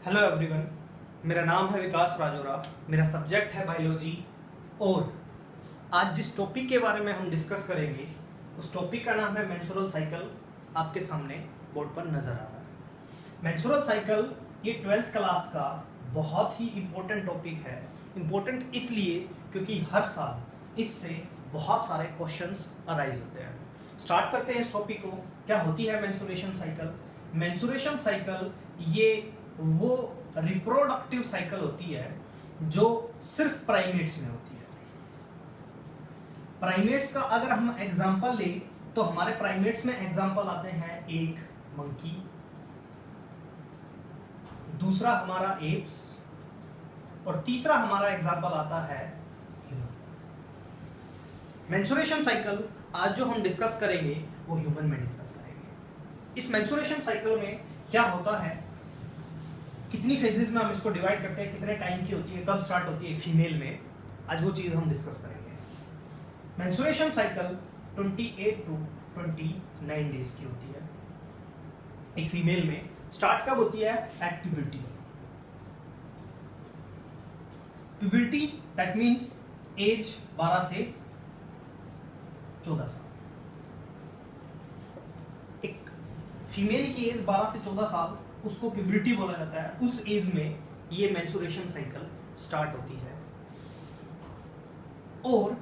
Hello everyone, मेरा नाम है विकास राजोरा। मेरा सब्जेक्ट है बायोलॉजी और आज जिस टॉपिक के बारे में हम डिस्कस करेंगे उस टॉपिक का नाम है मेंस्ट्रुअल साइकिल। आपके सामने बोर्ड पर नजर आ रहा है। मेंस्ट्रुअल साइकिल ये 12th क्लास का बहुत ही इम्पोर्टेंट टॉपिक है। इम्पोर्टेंट इसलिए क्योंकि हर साल इससे बहुत सारे क्वेश्चंस अराइज होते हैं। स्टार्ट करते हैं इस टॉपिक को। क्या होती है मेंस्ट्रुएशन साइकिल? मेंस्ट्रुएशन साइकिल ये वो रिप्रोडक्टिव साइकिल होती है जो सिर्फ प्राइमेट्स में होती है। प्राइमेट्स का अगर हम एग्जांपल लें तो हमारे प्राइमेट्स में एग्जांपल आते हैं, एक मंकी, दूसरा हमारा एप्स और तीसरा हमारा एग्जांपल आता है ह्यूमन। मेंस्ट्रुएशन साइकिल आज जो हम डिस्कस करेंगे वो ह्यूमन में डिस्कस करेंगे। इस मेंस्ट्रुएशन साइकिल में क्या होता है, कितनी फेजेस में हम इसको डिवाइड करते हैं, कितने टाइम की होती है, कब स्टार्ट होती है फीमेल में, आज वो चीज हम डिस्कस करेंगे। मेंस्ट्रुएशन साइकिल 28 टू 29 डेज की होती है एक फीमेल में। स्टार्ट कब होती है? At puberty. Puberty that means age 12 से 14 साल। एक फीमेल की एज 12 से 14 साल, उसको प्यूबर्टी बोला जाता है। उस एज में ये मेंस्ट्रुएशन साइकिल स्टार्ट होती है। और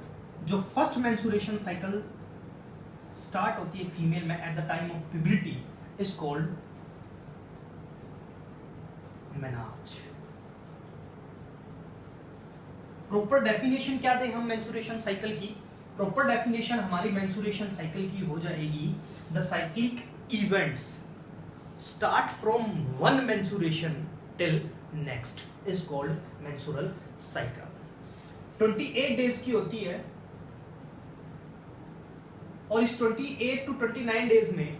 जो फर्स्ट मेंस्ट्रुएशन साइकिल स्टार्ट होती है एक फीमेल में at the time of puberty is called menarche. Proper definition क्या दे हम मेंस्ट्रुएशन साइकिल की? प्रॉपर डेफिनेशन हमारी मेंस्ट्रुएशन साइकिल की हो जाएगी, the cyclic events start from one menstruation till next is called menstrual cycle। 28 days की होती है और इस 28 टू 29 डेज में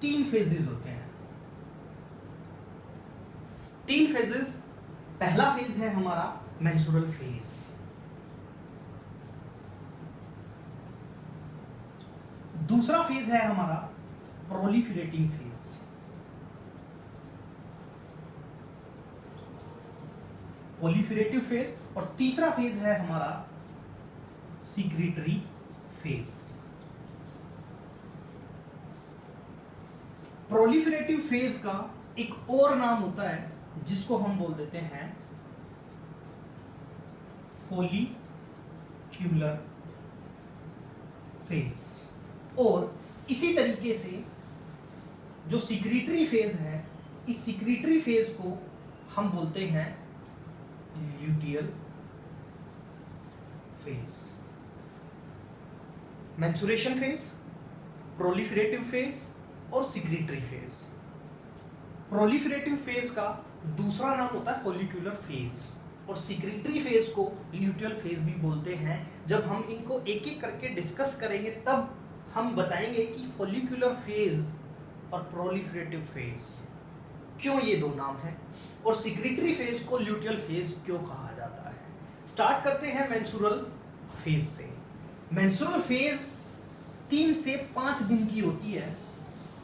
3 फेजेस होते हैं। 3 फेजेस। पहला फेज है हमारा मेंस्ट्रुअल फेज, दूसरा फेज है हमारा प्रोलिफरेटिंग फेज, प्रोलिफरेटिव फेज, और तीसरा फेज है हमारा सीक्रेटरी फेज। प्रोलिफरेटिव फेज का एक और नाम होता है जिसको हम बोल देते हैं फोलिक्यूलर फेज। और इसी तरीके से जो सीक्रेटरी फेज है, इस सीक्रेटरी फेज को हम बोलते हैं luteal phase. Menstruation phase, proliferative phase और सीक्रेटरी फेज। प्रोलिफरेटिव फेज का दूसरा नाम होता है फोलिक्यूलर फेज और सीक्रेटरी फेज को ल्यूटियल फेज भी बोलते हैं। जब हम इनको एक एक करके डिस्कस करेंगे तब हम बताएंगे कि फोलिक्यूलर फेज और प्रोलिफरेटिव फेज क्यों ये दो नाम हैं और सीक्रेटरी फेज को ल्यूटियल फेज क्यों कहा जाता है। स्टार्ट करते हैं मेंस्ट्रुअल फेज से। मेंस्ट्रुअल फेज 3 से 5 दिन की होती है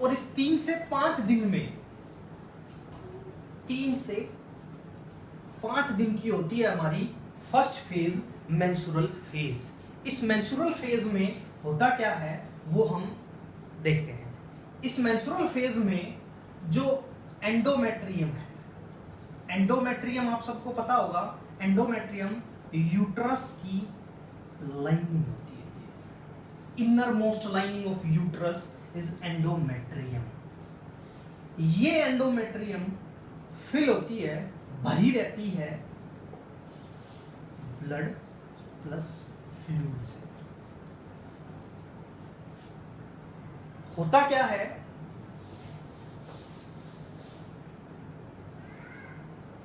और इस 3 से 5 दिन में 3 से 5 दिन की होती है हमारी फर्स्ट फेज मेंस्ट्रुअल फेज। इस मेंस्ट्रुअल फेज में होता क्या है वो हम देखते हैं। इस मेंस्ट्रुअल फेज में जो एंडोमेट्रियम है, एंडोमेट्रियम आप सबको पता होगा, एंडोमेट्रियम यूट्रस की लाइनिंग होती है। Inner most lining of uterus is endometrium. ये एंडोमेट्रियम फिल होती है, भरी रहती है ब्लड प्लस फ्लूइड से। होता क्या है,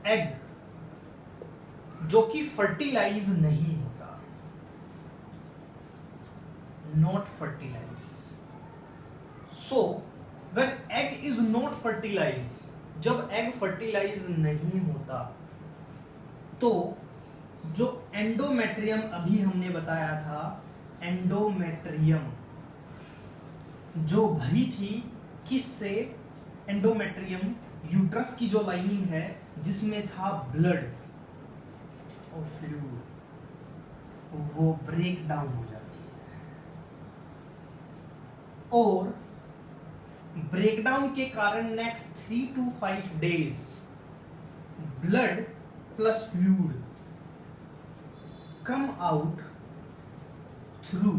एग जो कि फर्टिलाइज नहीं होता, not fertilize, so when egg is not fertilize, जब एग फर्टिलाइज नहीं होता तो जो एंडोमेट्रियम अभी हमने बताया था, एंडोमेट्रियम जो भरी थी किससे? एंडोमेट्रियम यूट्रस की जो लाइनिंग है जिसमें था ब्लड और फ्लूइड, वो ब्रेक डाउन हो जाती है और ब्रेकडाउन के कारण next 3 to 5 days blood plus fluid come out through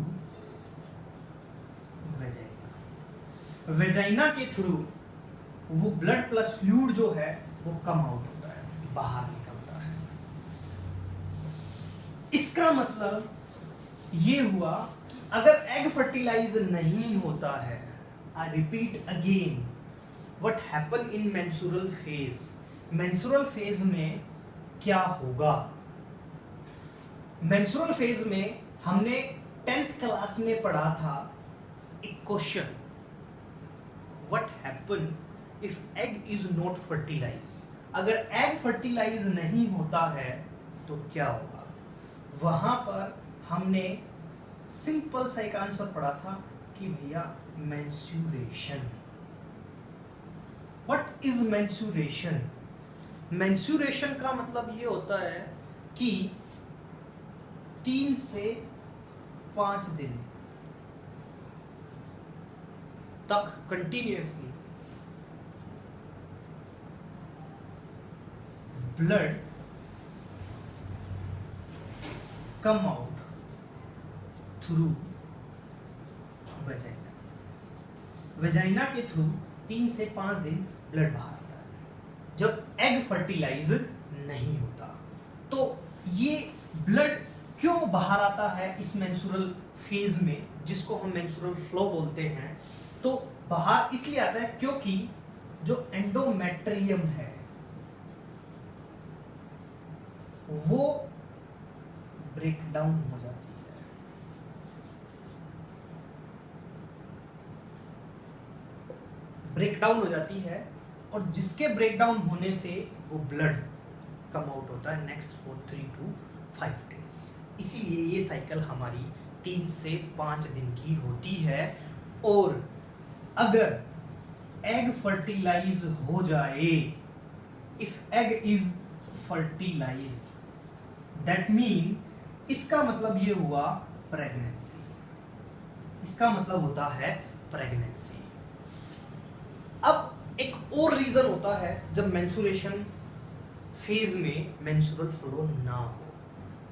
vagina. Vagina के थ्रू वो ब्लड प्लस फ्लूइड जो है वो कम आउट होता है, बाहर निकलता है। इसका मतलब ये हुआ कि अगर एग फर्टिलाइज नहीं होता है, I repeat again, what happen in menstrual phase. Menstrual phase में क्या होगा? मेंस्ट्रुअल फेज में हमने 10th क्लास में पढ़ा था एक question, what happen if egg is not fertilize. अगर एग फर्टिलाइज नहीं होता है तो क्या होगा? वहां पर हमने सिंपल सा एक आंसर पढ़ा था कि भैया menstruation. What is menstruation? Menstruation का मतलब ये होता है कि 3 से 5 दिन तक continuously blood come out through vagina. Vagina के थ्रू 3 से 5 दिन ब्लड बाहर आता है जब एग फर्टिलाइज नहीं होता। तो ये ब्लड क्यों बाहर आता है इस मेंस्ट्रुअल फेज में, जिसको हम मेंस्ट्रुअल फ्लो बोलते हैं? तो बाहर इसलिए आता है क्योंकि जो एंडोमेट्रियम है वो ब्रेक डाउन हो जाती है। ब्रेक डाउन हो जाती है और जिसके ब्रेक डाउन होने से वो ब्लड कम आउट होता है नेक्स्ट फॉर 3 to 5 डेज। इसीलिए ये साइकिल हमारी 3 से 5 दिन की होती है। और अगर एग फर्टिलाइज हो जाए, if egg is fertilize, that mean इसका मतलब ये हुआ प्रेगनेंसी। इसका मतलब होता है प्रेगनेंसी। अब एक और रीजन होता है जब मेंस्ट्रुएशन फेज में मेंस्ट्रुअल फ्लो ना हो।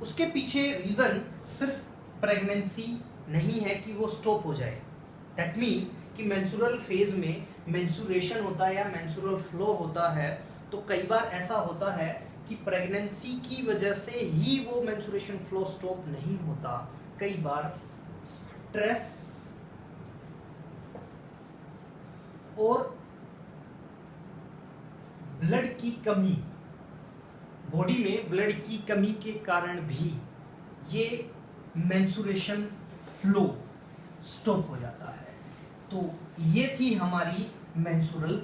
उसके पीछे रीजन सिर्फ प्रेगनेंसी नहीं है कि वो स्टॉप हो जाए। दैट मीन कि मेंस्ट्रुअल फेज में मेंस्ट्रुएशन होता है या मेंस्ट्रुअल फ्लो होता है तो कई बार ऐसा होता है कि प्रेगनेंसी की वजह से ही वो मेंस्ट्रुएशन फ्लो स्टॉप नहीं होता। कई बार स्ट्रेस और ब्लड की कमी, बॉडी में ब्लड की कमी के कारण भी ये मेंस्ट्रुएशन फ्लो स्टॉप हो जाता है। तो ये थी हमारी मेंस्ट्रुअल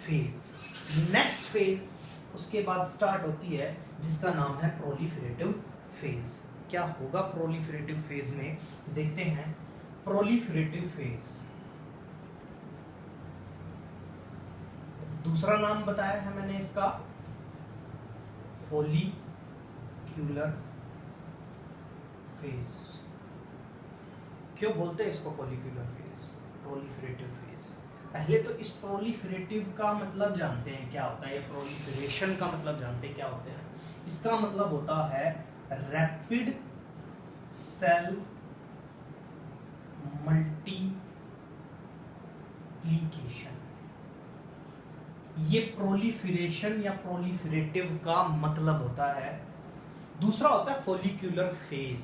फेज। नेक्स्ट फेज उसके बाद स्टार्ट होती है जिसका नाम है प्रोलिफरेटिव फेज। क्या होगा प्रोलिफरेटिव फेज में, देखते हैं। प्रोलिफरेटिव फेज, दूसरा नाम बताया है मैंने इसका फॉलिक्यूलर फेज। क्यों बोलते हैं इसको फॉलिक्यूलर फेज, प्रोलिफरेटिव फेज? पहले तो इस प्रोलिफरेटिव का मतलब जानते हैं क्या होता है, प्रोलिफरेशन का मतलब जानते हैं क्या होते हैं। इसका मतलब होता है रैपिड सेल मल्टीप्लिकेशन। ये प्रोलिफरेशन या प्रोलिफरेटिव का मतलब होता है। दूसरा होता है फॉलिक्यूलर फेज।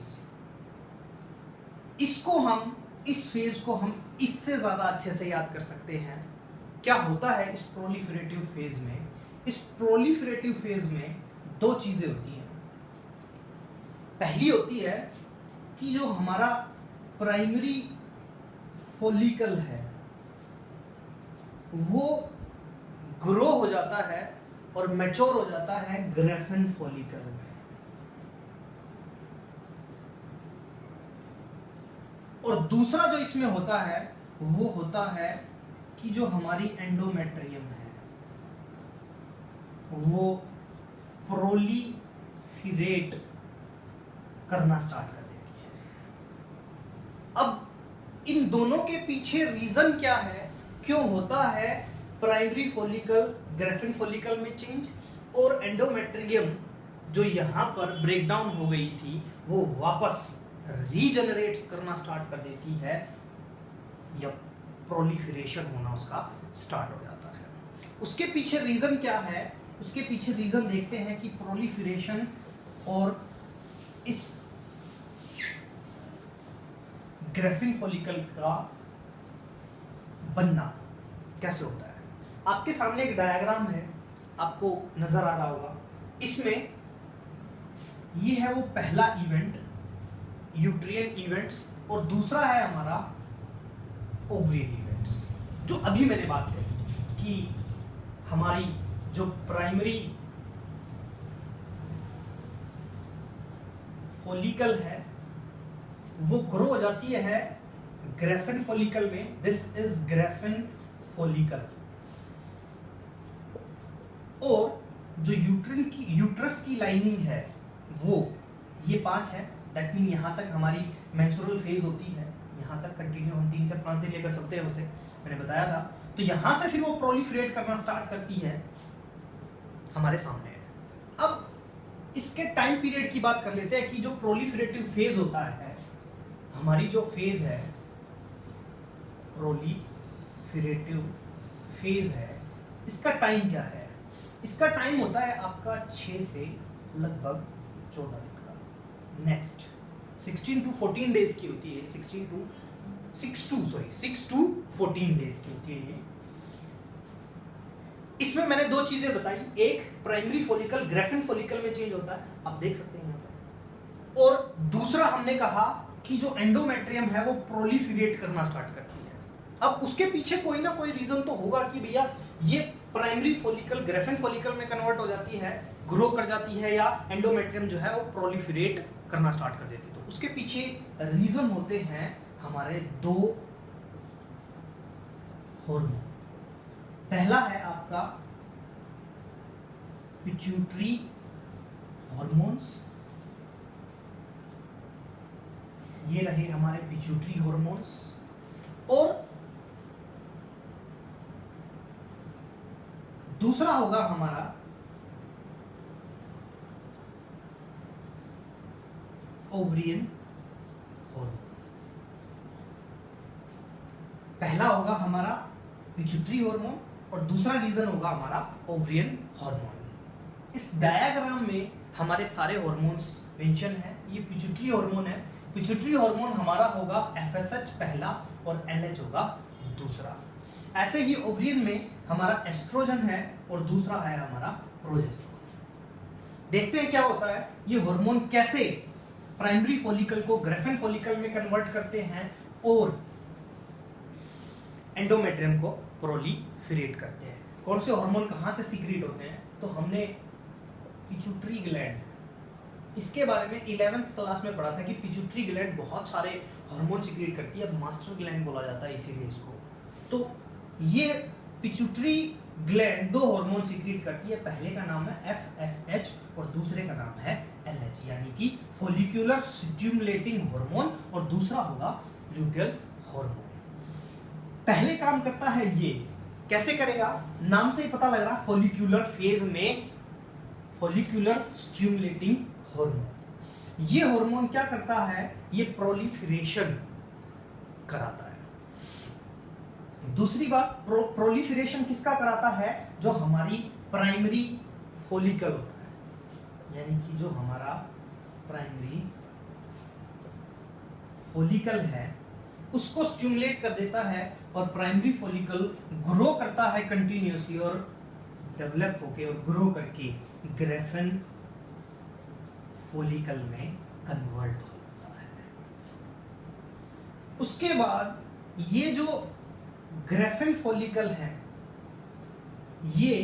इसको हम, इस फेज को हम इससे ज्यादा अच्छे से याद कर सकते हैं। क्या होता है इस प्रोलिफरेटिव फेज में? इस प्रोलिफरेटिव फेज में 2 चीजें होती हैं। पहली होती है कि जो हमारा प्राइमरी फॉलिकल है वो ग्रो हो जाता है और मैच्योर हो जाता है ग्रेफिन फॉलिकल में। और दूसरा जो इसमें होता है वो होता है कि जो हमारी एंडोमेट्रियम है वो प्रोलीफिरेट करना स्टार्ट कर देती है। अब इन दोनों के पीछे रीजन क्या है, क्यों होता है प्राइमरी फॉलिकल ग्राफिन फॉलिकल में चेंज, और एंडोमेट्रियम जो यहाँ पर ब्रेकडाउन हो गई थी वो वापस रीजनरेट करना स्टार्ट कर देती है, या प्रोलिफरेशन होना उसका स्टार्ट हो जाता है। उसके पीछे रीजन क्या है, उसके पीछे रीजन देखते हैं कि प्रोलिफरेशन और इस ग्राफिन फॉलिकल का बनना कैसे होता है। आपके सामने एक डायग्राम है, आपको नजर आ रहा होगा। इसमें ये है वो पहला इवेंट, यूट्रियन इवेंट्स, और दूसरा है हमारा ओवरियन इवेंट्स। जो अभी मैंने बात करी कि हमारी जो प्राइमरी फॉलिकल है वो ग्रो हो जाती है ग्राफिन फॉलिकल में। This is graphene follicle. और जो यूट्रस की लाइनिंग है वो ये 5 है। दैट मीन यहाँ तक हमारी मेंस्ट्रुअल फेज होती है, यहाँ तक कंटिन्यू हम 3 से 5 दिन लेकर चलते हैं, उसे मैंने बताया था। तो यहाँ से फिर वो प्रोलिफरेट करना स्टार्ट करती है, हमारे सामने है। अब इसके टाइम पीरियड की बात कर लेते हैं कि जो प्रोलिफरेटिव फेज होता है, हमारी जो फेज है प्रोलिफरेटिव फेज है, इसका टाइम क्या है? इसका टाइम होता है आपका 6 से लगभग 14 दिन का। नेक्स्ट 16 टू 14 डेज की होती है, 6 टू 14 डेज की होती है ये। इसमें मैंने 2 चीजें बताई, एक प्राइमरी फॉलिकल ग्राफिन फॉलिकल में चेंज होता है, आप देख सकते हैं यहाँ पर, और दूसरा हमने कहा कि जो एंडोमेट्रियम है वो प्रोलिफरेट करना स्टार्ट करती है। अब उसके पीछे कोई ना कोई रीजन तो होगा कि भैया ये प्राइमरी फॉलिकल ग्राफिन फॉलिकल में कन्वर्ट हो जाती है, ग्रो कर जाती है, या एंडोमेट्रियम जो है वो प्रोलिफरेट करना स्टार्ट कर देती है। तो उसके पीछे रीजन होते हैं हमारे 2 हार्मोन। पहला है आपका पिट्यूटरी हार्मोन्स, ये रहे हमारे पिट्यूटरी हार्मोन्स, और दूसरा होगा हमारा ओवरियन हार्मोन। पहला होगा हमारा पिट्यूटरी हार्मोन और दूसरा रीजन होगा हमारा ओवरियन हार्मोन। इस डायग्राम में हमारे सारे हार्मोन्स मेंशन है। ये पिट्यूटरी हार्मोन है, पिट्यूटरी हार्मोन हमारा होगा FSH पहला और LH होगा दूसरा। ऐसे ही ओवरियन में हमारा एस्ट्रोजन है और दूसरा है हमारा प्रोजेस्टेरोन। देखते हैं क्या होता है, ये हार्मोन कैसे प्राइमरी फॉलिकल को ग्राफिन फॉलिकल में कन्वर्ट करते हैं और एंडोमेट्रियम को प्रोलिफरेट करते हैं। कौन से हार्मोन कहां से सीक्रेट होते हैं, तो हमने पिट्यूटरी ग्लैंड, इसके बारे में 11th क्लास में पढ़ा था कि पिट्यूटरी ग्लैंड बहुत सारे हार्मोन सीक्रेट करती है, मास्टर ग्लैंड बोला जाता है इसीलिए इसको। तो ये पिट्यूटरी ग्लैंड 2 हार्मोन सीक्रेट करती है, पहले का नाम है FSH और दूसरे का नाम है LH, यानी कि फॉलिक्यूलर स्टिमुलेटिंग हार्मोन, और दूसरा होगा ल्यूटियल हार्मोन। पहले काम करता है ये, कैसे करेगा, नाम से ही पता लग रहा, फॉलिक्यूलर फेज में फॉलिक्यूलर स्टिमुलेटिंग हार्मोन। ये हार्मोन क्या करता है, ये प्रोलिफरेशन कराता है। दूसरी बात, प्रोलिफरेशन किसका कराता है, जो हमारी प्राइमरी फॉलिकल होता है, यानी कि जो हमारा प्राइमरी फॉलिकल है उसको स्टिमुलेट कर देता है, और प्राइमरी फॉलिकल ग्रो करता है कंटिन्यूअसली और डेवलप होके और ग्रो करके ग्राफिन फॉलिकल में कन्वर्ट होता है। उसके बाद ये जो ग्राफिन फॉलिकल है ये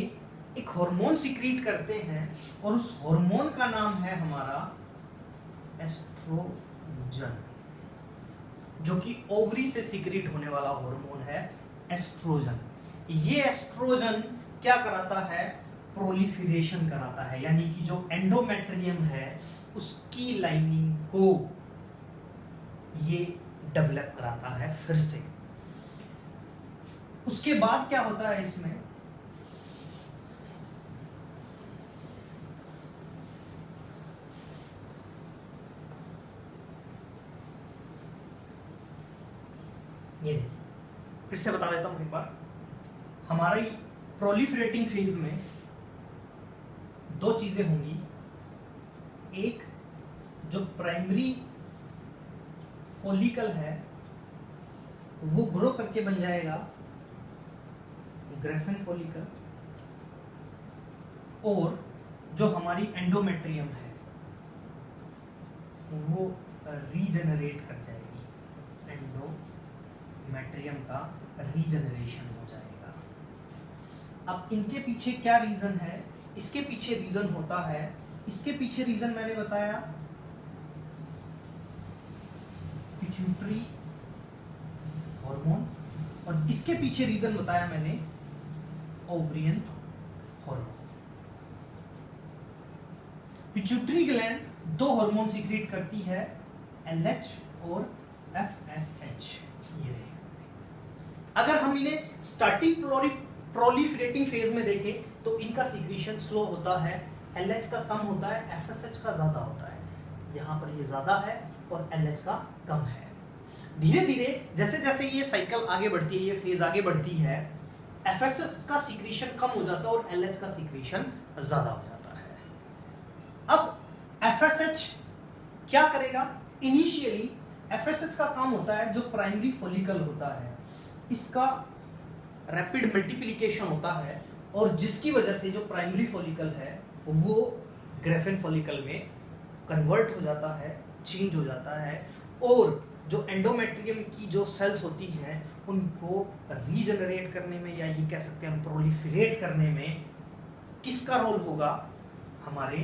एक हार्मोन सीक्रेट करते हैं, और उस हार्मोन का नाम है हमारा एस्ट्रोजन, जो कि ओवरी से सीक्रेट होने वाला हार्मोन है एस्ट्रोजन। ये एस्ट्रोजन क्या कराता है, प्रोलिफरेशन कराता है, यानी कि जो एंडोमेट्रियम है उसकी लाइनिंग को ये डेवलप कराता है फिर से। उसके बाद क्या होता है इसमें, ये देखिए फिर से बता देता हूं एक बार। हमारी प्रोलिफरेटिंग फेज में दो चीजें होंगी, एक जो प्राइमरी फॉलिकल है वो ग्रो करके बन जाएगा ग्रेफिन फॉलिकल, और जो हमारी एंडोमेट्रियम है वो रीजनरेट कर जाएगी, एंडोमेट्रियम का रीजनरेशन हो जाएगा। अब इनके पीछे क्या रीजन है, इसके पीछे रीजन होता है, इसके पीछे रीजन मैंने बताया पिट्यूटरी हार्मोन, और इसके पीछे रीजन बताया मैंने ओवरियन हार्मोन। पिट्यूटरी ग्लैंड दो हार्मोन सीक्रेट करती है, एलएच और एफएसएच। ये रहे। अगर हम इन्हें स्टार्टिंग प्रोलिफरेटिंग फेज में देखें तो इनका सीक्रेशन स्लो होता है, एलएच का कम होता है, एफएसएच का ज्यादा होता है। यहाँ पर ये ज्यादा है और एलएच का कम है। धीरे धीरे जैसे जैसे ये साइकिल आगे बढ़ती है, ये फेज आगे बढ़ती है, एफएसएच का सीक्रेशन कम हो जाता है और एलएच का सीक्रेशन ज्यादा हो जाता है। अब एफएसएच क्या करेगा, इनिशियली एफएसएच का काम होता है जो प्राइमरी फॉलिकल होता है इसका रैपिड मल्टीप्लिकेशन होता है, और जिसकी वजह से जो प्राइमरी फॉलिकल है वो ग्रेफिन फॉलिकल में कन्वर्ट हो जाता है, चेंज हो जाता है, और जो एंडोमेट्रियम की जो सेल्स होती हैं उनको रीजनरेट करने में, या ये कह सकते हैं हम प्रोलिफरेट करने में किसका रोल होगा, हमारे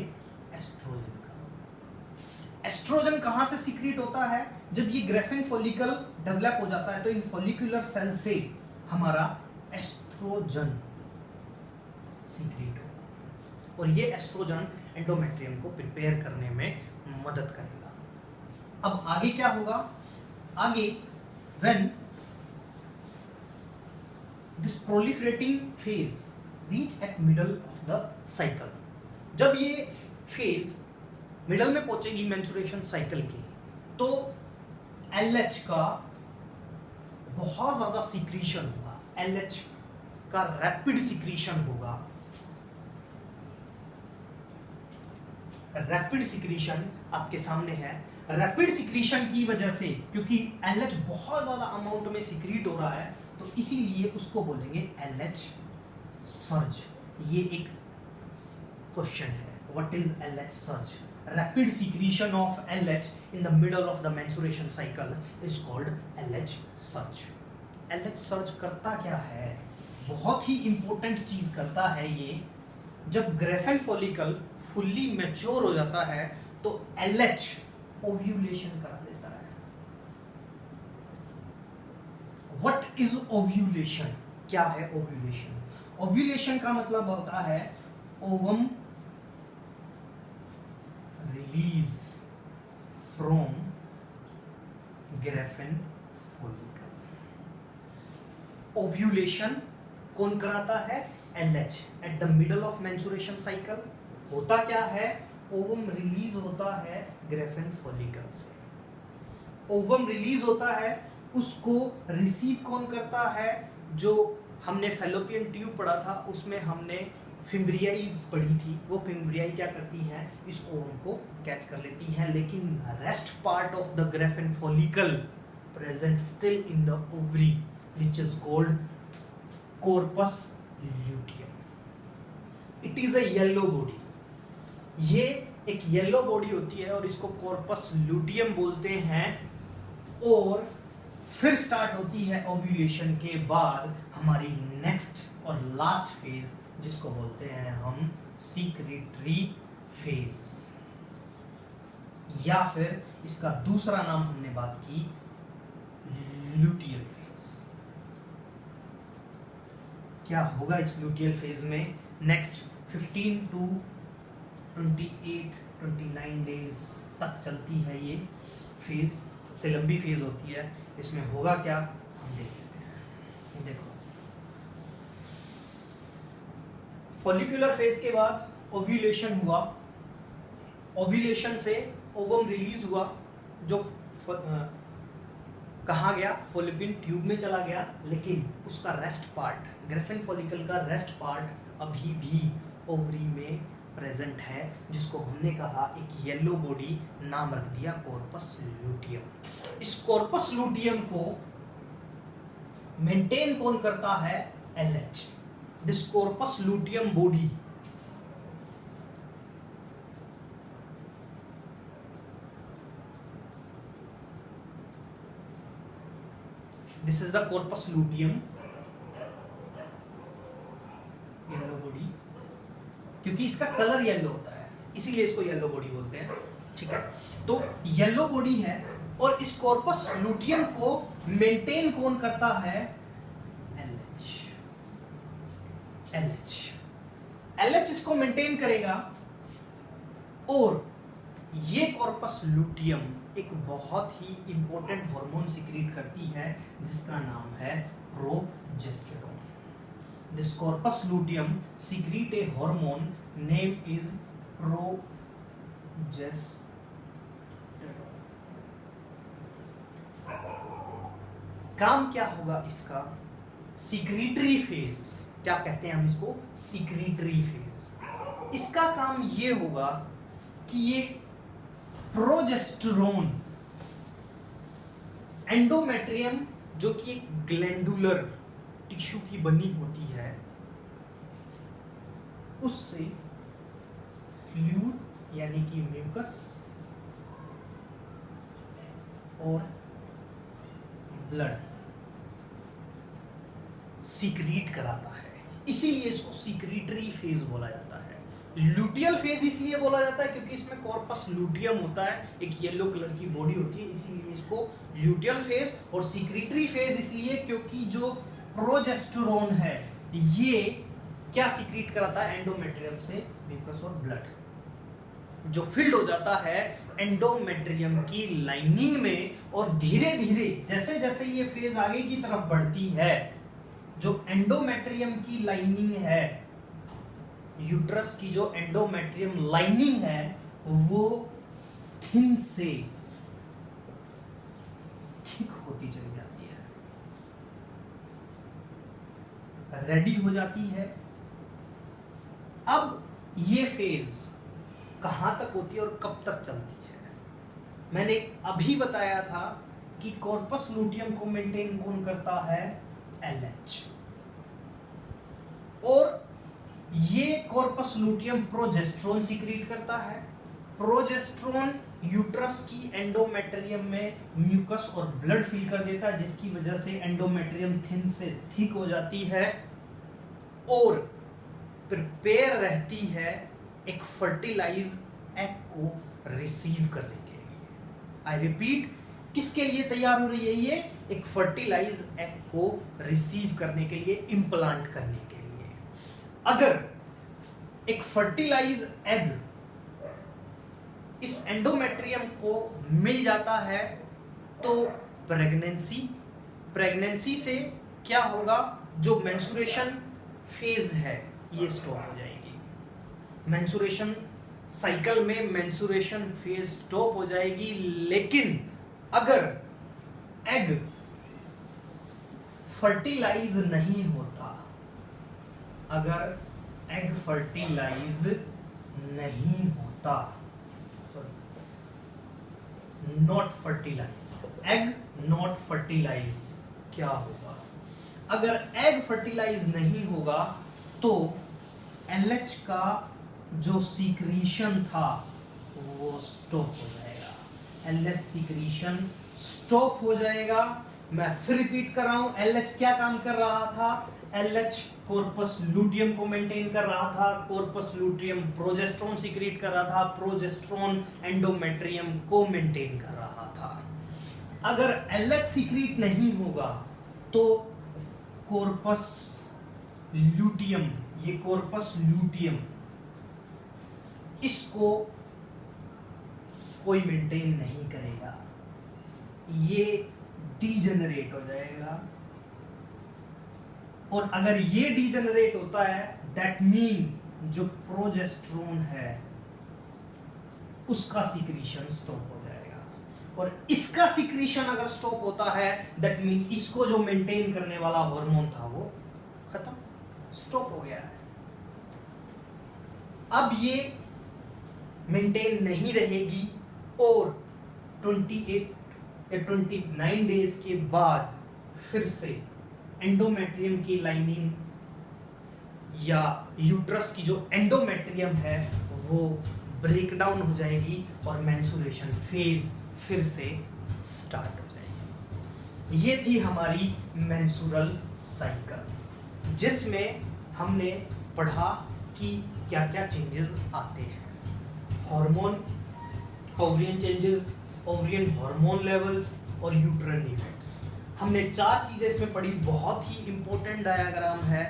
एस्ट्रोजन का। एस्ट्रोजन कहां से सीक्रेट होता है, जब ये ग्रेफिन फॉलिकल डेवलप हो जाता है तो इन फॉलिकुलर सेल से हमारा एस्ट्रोजन सीक्रेट होगा, और ये एस्ट्रोजन एंडोमेट्रियम को प्रिपेयर करने में मदद करेगा। अब आगे क्या होगा, आगे when this proliferating phase reach at middle of the cycle, जब ये फेज मिडल में पहुंचेगी मेंस्ट्रुएशन साइकिल की, तो एलएच का बहुत ज्यादा सीक्रेशन होगा, एलएच का रैपिड सीक्रेशन होगा। रैपिड सीक्रेशन आपके सामने है। रैपिड सीक्रेशन की वजह से, क्योंकि एलएच बहुत ज्यादा अमाउंट में सीक्रेट हो रहा है, तो इसीलिए उसको बोलेंगे एलएच सर्ज। ये एक क्वेश्चन है, what is LH surge? Rapid secretion of LH in the middle of the menstruation cycle is called LH surge. LH surge करता क्या है? बहुत ही इंपॉर्टेंट चीज करता है ये। जब ग्रेफिन फॉलिकल फुल्ली मैच्योर हो जाता है तो एलएच ओव्यूलेशन करा देता है। What is ovulation? क्या है ओव्यूलेशन? ओव्यूलेशन का मतलब होता है ovum release from Graafian follicle. Ovulation कौन कराता है? LH at the middle of menstruation cycle. होता क्या है? ओवम रिलीज होता है ग्रेफिन फॉलिकल से। ओवम रिलीज होता है, उसको रिसीव कौन करता है? जो हमने फैलोपियन ट्यूब पढ़ा था उसमें हमने फिम्ब्रियाइज पढ़ी थी, वो फिम्ब्रियाई क्या करती हैं? इस ओवम को कैच कर लेती हैं, लेकिन rest part of the Graafian follicle present still in the ovary which is called corpus luteum. It is a yellow body. ये एक येलो बॉडी होती है और इसको कॉर्पस ल्यूटियम बोलते हैं। और फिर स्टार्ट होती है ओव्यूलेशन के बाद हमारी नेक्स्ट और लास्ट फेज, जिसको बोलते हैं हम सीक्रेटरी फेज, या फिर इसका दूसरा नाम हमने बात की ल्यूटियल फेज। क्या होगा इस ल्यूटियल फेज में? नेक्स्ट 15 to 28 29 डेज तक चलती है ये फेज, सबसे लंबी फेज होती है। इसमें होगा क्या हम देख लेते हैं। देखो, फॉलिकुलर फेज के बाद ओव्यूलेशन हुआ, ओव्यूलेशन से ओवम रिलीज हुआ, जो कहाँ गया, फॉलिपिन ट्यूब में चला गया, लेकिन उसका रेस्ट पार्ट, ग्रेफिन फॉलिकल का रेस्ट पार्ट अभी भी ओवरी में प्रेजेंट है, जिसको हमने कहा एक येलो बॉडी, नाम रख दिया कॉर्पस लूटियम। इस कॉर्पस लूटियम को मेंटेन कौन करता है, LH। This corpus luteum body this is the corpus luteum yellow body, क्योंकि इसका कलर येलो होता है इसीलिए इसको येलो बॉडी बोलते हैं, ठीक है। तो येलो बॉडी है और इस कॉर्पस लूटियम को मेंटेन कौन करता है, LH। LH इसको मेंटेन करेगा और ये कॉर्पस लूटियम एक बहुत ही इंपॉर्टेंट हार्मोन सिक्रीट करती है जिसका नाम है progesterone. This corpus luteum secrete A hormone name is progesterone. काम क्या होगा इसका, सिक्रीटरी फेज, क्या कहते हैं हम इसको, सिक्रीटरी फेज। इसका काम ये होगा कि ये प्रोजेस्टेरोन एंडोमेट्रियम, जो कि एक ग्लैंडुलर टिश्यू की बनी होती है, उससे फ्लूइड यानी कि म्यूकस और ब्लड सीक्रीट कराता है, इसीलिए इसको सीक्रीटरी फेज बोला जाता है। लूटियल फेज इसलिए बोला जाता है क्योंकि इसमें कॉर्पस लूटियम होता है, एक येलो कलर की बॉडी होती है, इसीलिए इसको लूटियल फेज। और सीक्रीटरी फेज इसलिए क्योंकि जो प्रोजेस्टेरोन है ये क्या सीक्रीट कराता है, एंडोमेट्रियम से म्यूकस और ब्लड, जो फिल्ड हो जाता है एंडोमेट्रियम की लाइनिंग में। और धीरे धीरे जैसे जैसे ये फेज आगे की तरफ बढ़ती है, जो एंडोमेट्रियम की लाइनिंग है, यूट्रस की जो एंडोमेट्रियम लाइनिंग है, वो थिन से थिक होती चली जाती है, रेडी हो जाती है। अब ये फेज कहां तक होती है और कब तक चलती है, मैंने अभी बताया था कि कॉर्पस लूटियम को मेंटेन कौन करता है, LH। और ये कॉर्पस लूटियम प्रोजेस्टेरोन सीक्रेट करता है। प्रोजेस्टेरोन यूट्रस की एंडोमेट्रियम में म्यूकस और ब्लड फिल कर देता है, जिसकी वजह से एंडोमेट्रियम थिन से थिक हो जाती है और प्रिपेयर रहती है एक फर्टिलाइज एग को रिसीव करने के लिए। आई रिपीट, किसके लिए तैयार हो रही है ये, एक फर्टिलाइज एग को रिसीव करने के लिए, इंप्लांट करने के लिए। अगर एक फर्टिलाइज एग इस एंडोमेट्रियम को मिल जाता है तो प्रेगनेंसी से क्या होगा, जो मेंस्ट्रुएशन फेज है ये स्टॉप हो जाएगी। मेंस्ट्रुएशन साइकिल में मेंस्ट्रुएशन फेज स्टॉप हो जाएगी। लेकिन अगर एग फर्टिलाइज नहीं होता, अगर एग फर्टिलाइज नहीं होता, not fertilize, egg not fertilize, क्या होगा, अगर एग फर्टिलाइज नहीं होगा तो LH का जो सीक्रीशन था वो स्टॉप हो जाएगा। LH सीक्रीशन स्टॉप हो जाएगा। मैं फिर रिपीट कर रहा हूं, LH क्या काम कर रहा था, LH कॉर्पस लूटियम को मेंटेन कर रहा था, कॉर्पस लूटियम प्रोजेस्टेरोन सीक्रेट कर रहा था, प्रोजेस्टेरोन एंडोमेट्रियम को मेंटेन कर रहा था। अगर LH सीक्रेट नहीं होगा तो कॉर्पस लूटियम, ये कॉर्पस लूटियम इसको कोई मेंटेन नहीं करेगा, ये डीजेनरेट हो जाएगा। और अगर ये डीजेनरेट होता है दैट मीन जो प्रोजेस्टेरोन है उसका सिक्रीशन स्टॉप हो जाएगा, और इसका सिक्रीशन अगर स्टॉप होता है दैट मीन इसको जो मेंटेन करने वाला हार्मोन था वो खत्म, स्टॉप हो गया है। अब ये मेंटेन नहीं रहेगी और 28 या 29 डेज के बाद फिर से एंडोमेट्रियम की लाइनिंग या यूट्रस की जो एंडोमेट्रियम है वो ब्रेक डाउन हो जाएगी और मेंस्ट्रुएशन फेज फिर से स्टार्ट हो जाएगी। ये थी हमारी मेंस्ट्रुअल साइकिल, जिसमें हमने पढ़ा कि क्या क्या चेंजेस आते हैं, hormone, ovarian changes, ovarian hormone levels और यूट्रन इवेंट्स। हमने 4 चीजें इसमें पढ़ी। बहुत ही इंपॉर्टेंट डायग्राम है,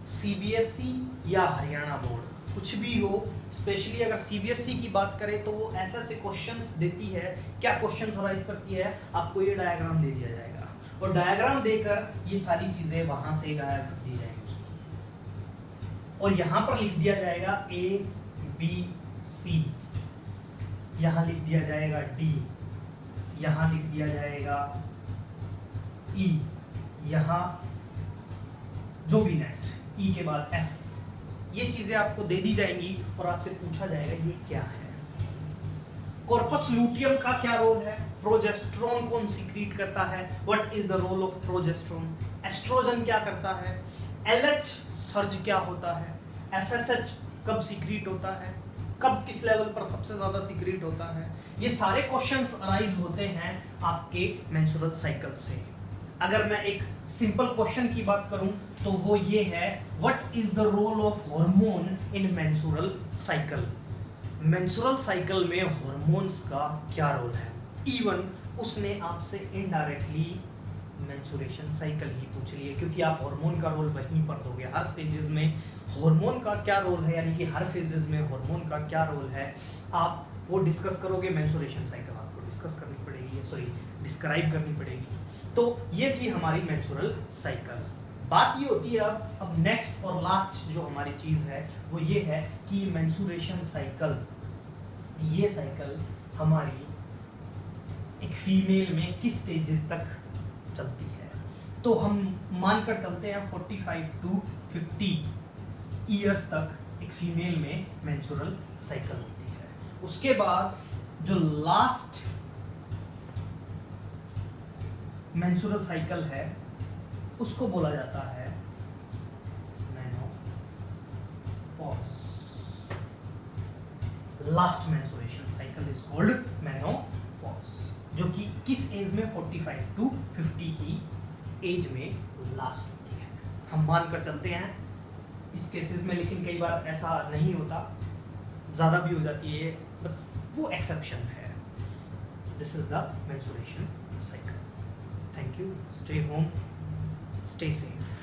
सीबीएसई या हरियाणा बोर्ड कुछ भी हो, स्पेशली अगर सीबीएसई की बात करें तो वो ऐसे ऐसे क्वेश्चंस देती है। क्या क्वेश्चंस अराइज करती है, आपको ये डायग्राम दे दिया जाएगा और डायग्राम देकर ये सारी चीजें वहां से गायब कर दी जाएंगी और यहां पर लिख दिया जाएगा ए बी सी, यहां लिख दिया जाएगा डी, यहां लिख दिया जाएगा ई, यहां जो भी नेक्स्ट ई के बाद एफ, ये चीजें आपको दे दी जाएंगी और आपसे पूछा जाएगा ये क्या है। कॉर्पस लूटियम का क्या रोल है, प्रोजेस्टेरोन कौन सीक्रेट करता है, what is the role of progesterone, estrogen क्या करता है, एलएच सर्ज क्या होता है, एफएसएच कब सीक्रेट होता है, कब किस लेवल पर सबसे ज्यादा सीक्रेट होता है। ये सारे क्वेश्चंस अराइज होते हैं आपके मेंस्ट्रुअल साइकिल से। अगर मैं एक सिंपल क्वेश्चन की बात करूं तो वो ये है, what is the role of hormone in menstrual cycle. Menstrual cycle में हार्मोन्स का क्या रोल है। इवन उसने आपसे इनडायरेक्टली मेंस्ट्रुएशन साइकिल ही पूछ ली है, क्योंकि आप हार्मोन का रोल वहीं पर दोगे। हर स्टेजेस में हार्मोन का क्या रोल है, यानी कि हर फेजेस में हार्मोन का क्या रोल है, आप वो डिस्कस करोगे। मेंस्ट्रुएशन साइकिल आपको डिस्कस करनी पड़ेगी, सॉरी डिस्क्राइब करनी पड़ेगी। तो ये थी हमारी मेंस्ट्रुअल साइकिल। बात ये होती है अब नेक्स्ट और लास्ट जो हमारी चीज है वो ये है कि मेंस्ट्रुएशन साइकिल, ये साइकिल हमारी एक फीमेल में किस स्टेजेस तक चलती है। तो हम मानकर चलते हैं 45 to 50 ईयर्स तक एक फीमेल में मेंस्ट्रुअल साइकिल होती है। उसके बाद जो लास्ट मेंस्ट्रुअल साइकिल है उसको बोला जाता है menopause. Last menstruation cycle is called menopause, जो कि किस एज में 45 to 50 की एज में लास्ट होती है। हम मानकर चलते हैं इस केसेस में, लेकिन कई बार ऐसा नहीं होता, ज़्यादा भी हो जाती है, बट वो एक्सेप्शन है। This is the menstruation cycle. Thank you. Stay home. Stay safe.